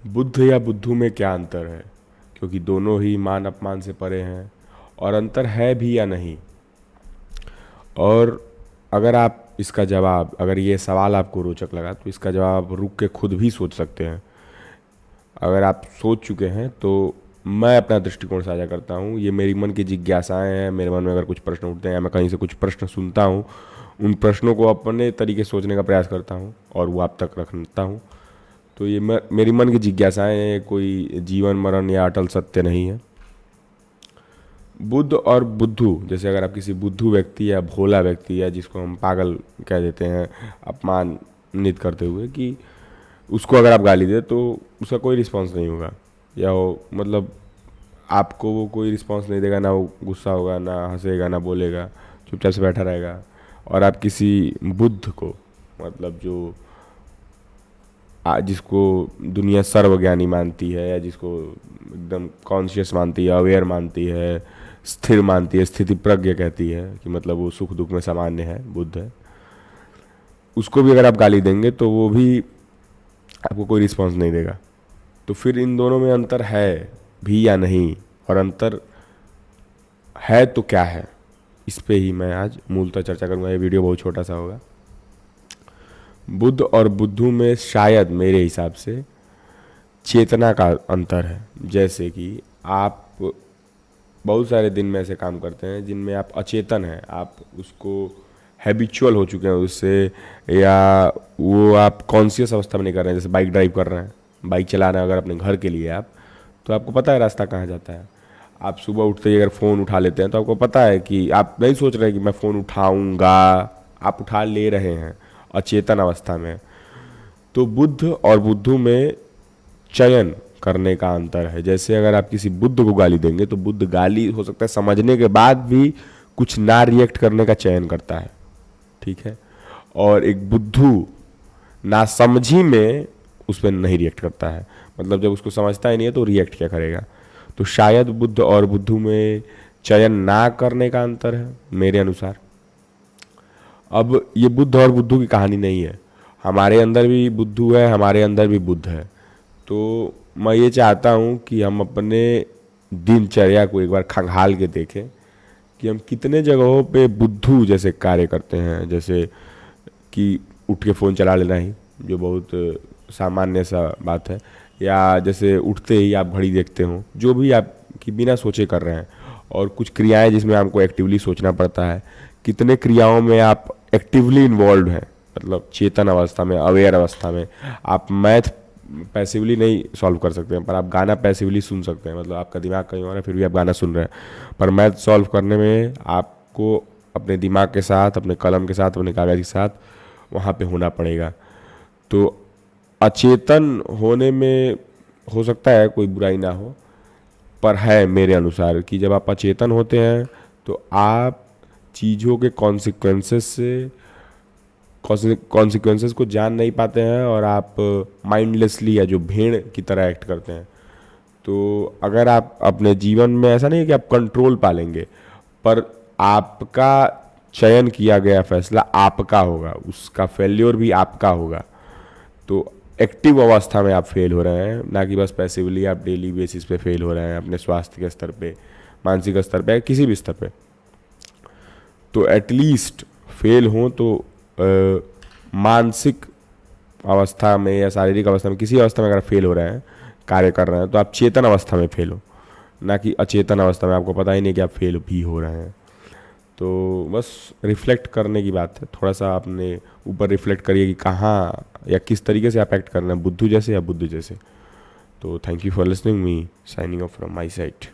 बुद्ध या बुद्धू में क्या अंतर है, क्योंकि दोनों ही मान अपमान से परे हैं, और अंतर है भी या नहीं। और अगर आप इसका जवाब, अगर ये सवाल आपको रोचक लगा तो इसका जवाब आप रुक के खुद भी सोच सकते हैं। अगर आप सोच चुके हैं तो मैं अपना दृष्टिकोण साझा करता हूँ। ये मेरी मन की जिज्ञासाएं हैं, मेरे मन में अगर कुछ प्रश्न उठते हैं या मैं कहीं से कुछ प्रश्न सुनता हूँ, उन प्रश्नों को अपने तरीके से सोचने का प्रयास करता हूँ और वो आप तक रखता हूँ। तो ये मेरी मन की जिज्ञासाएं हैं, कोई जीवन मरण या अटल सत्य नहीं है। बुद्ध और बुद्धू, जैसे अगर आप किसी बुद्धू व्यक्ति या भोला व्यक्ति या जिसको हम पागल कह देते हैं अपमानित करते हुए, कि उसको अगर आप गाली दे तो उसका कोई रिस्पांस नहीं होगा, या वो मतलब आपको वो कोई रिस्पांस नहीं देगा, ना वो गुस्सा होगा, ना हंसेगा, ना बोलेगा, चुपचाप से बैठा रहेगा। और आप किसी बुद्ध को, मतलब जो जिसको दुनिया सर्वज्ञानी मानती है या जिसको एकदम कॉन्शियस मानती है, अवेयर मानती है, स्थिर मानती है, स्थिति प्रज्ञ कहती है कि मतलब वो सुख दुख में सामान्य है, बुद्ध है, उसको भी अगर आप गाली देंगे तो वो भी आपको कोई रिस्पांस नहीं देगा। तो फिर इन दोनों में अंतर है भी या नहीं, और अंतर है तो क्या है, इस पे ही मैं आज मूलतः चर्चा करूंगा। ये वीडियो बहुत छोटा सा होगा। बुद्ध और बुद्धू में शायद मेरे हिसाब से चेतना का अंतर है। जैसे कि आप बहुत सारे दिन में ऐसे काम करते हैं जिनमें आप अचेतन हैं, आप उसको हैबिचुअल हो चुके हैं उससे, या वो आप कॉन्शियस अवस्था में नहीं कर रहे हैं। जैसे बाइक ड्राइव कर रहे हैं, बाइक चला रहे हैं अगर अपने घर के लिए आप, तो आपको पता है रास्ता कहाँ जाता है। आप सुबह उठते ही अगर फ़ोन उठा लेते हैं तो आपको पता है कि आप नहीं सोच रहे कि मैं फ़ोन उठाऊंगा, आप उठा ले रहे हैं अचेतन अवस्था में। तो बुद्ध और बुद्धू में चयन करने का अंतर है। जैसे अगर आप किसी बुद्ध को गाली देंगे तो बुद्ध गाली हो सकता है समझने के बाद भी कुछ ना रिएक्ट करने का चयन करता है, ठीक है। और एक बुद्धू ना समझी में उस पर नहीं रिएक्ट करता है, मतलब जब उसको समझता ही नहीं है तो रिएक्ट क्या करेगा। तो शायद बुद्ध और बुद्धू में चयन ना करने का अंतर है मेरे अनुसार। अब ये बुद्ध और बुद्धू की कहानी नहीं है, हमारे अंदर भी बुद्धू है, हमारे अंदर भी बुद्ध है। तो मैं ये चाहता हूँ कि हम अपने दिनचर्या को एक बार खंगाल के देखें कि हम कितने जगहों पे बुद्धू जैसे कार्य करते हैं। जैसे कि उठ के फ़ोन चला लेना ही, जो बहुत सामान्य सा बात है, या जैसे उठते ही आप घड़ी देखते हो, जो भी आप कि बिना सोचे कर रहे हैं। और कुछ क्रियाएं जिसमें आपको एक्टिवली सोचना पड़ता है, कितने क्रियाओं में आप एक्टिवली इन्वॉल्व हैं, मतलब चेतन अवस्था में, अवेयर अवस्था में। आप मैथ पैसिवली नहीं सॉल्व कर सकते हैं, पर आप गाना पैसिवली सुन सकते हैं, मतलब आपका दिमाग कहीं और है फिर भी आप गाना सुन रहे हैं। पर मैथ सॉल्व करने में आपको अपने दिमाग के साथ, अपने कलम के साथ, अपने कागज़ के साथ वहाँ पे होना पड़ेगा। तो अचेतन होने में हो सकता है कोई बुराई ना हो, पर है मेरे अनुसार कि जब आप अचेतन होते हैं तो आप चीज़ों के कॉन्सिक्वेंसेस को जान नहीं पाते हैं, और आप माइंडलेसली या जो भेड़ की तरह एक्ट करते हैं। तो अगर आप अपने जीवन में, ऐसा नहीं है कि आप कंट्रोल पालेंगे, पर आपका चयन किया गया फैसला आपका होगा, उसका फेल्योर भी आपका होगा। तो एक्टिव अवस्था में आप फेल हो रहे हैं, ना कि बस पैसिवली आप डेली बेसिस पे फेल हो रहे हैं अपने स्वास्थ्य के स्तर पे, मानसिक स्तर पे, किसी भी स्तर पे। तो एटलीस्ट फेल हो तो मानसिक अवस्था में या शारीरिक अवस्था में, किसी अवस्था में अगर फेल हो रहे हैं, कार्य कर रहे हैं, तो आप चेतन अवस्था में फेल हो, ना कि अचेतन अवस्था में आपको पता ही नहीं कि आप फेल भी हो रहे हैं। तो बस रिफ्लेक्ट करने की बात है, थोड़ा सा अपने ऊपर रिफ्लेक्ट करिए कि कहाँ या किस तरीके से आप एक्ट कर रहे हैं, बुद्धू जैसे या बुद्ध जैसे। तो thank you for listening me, signing off from my side.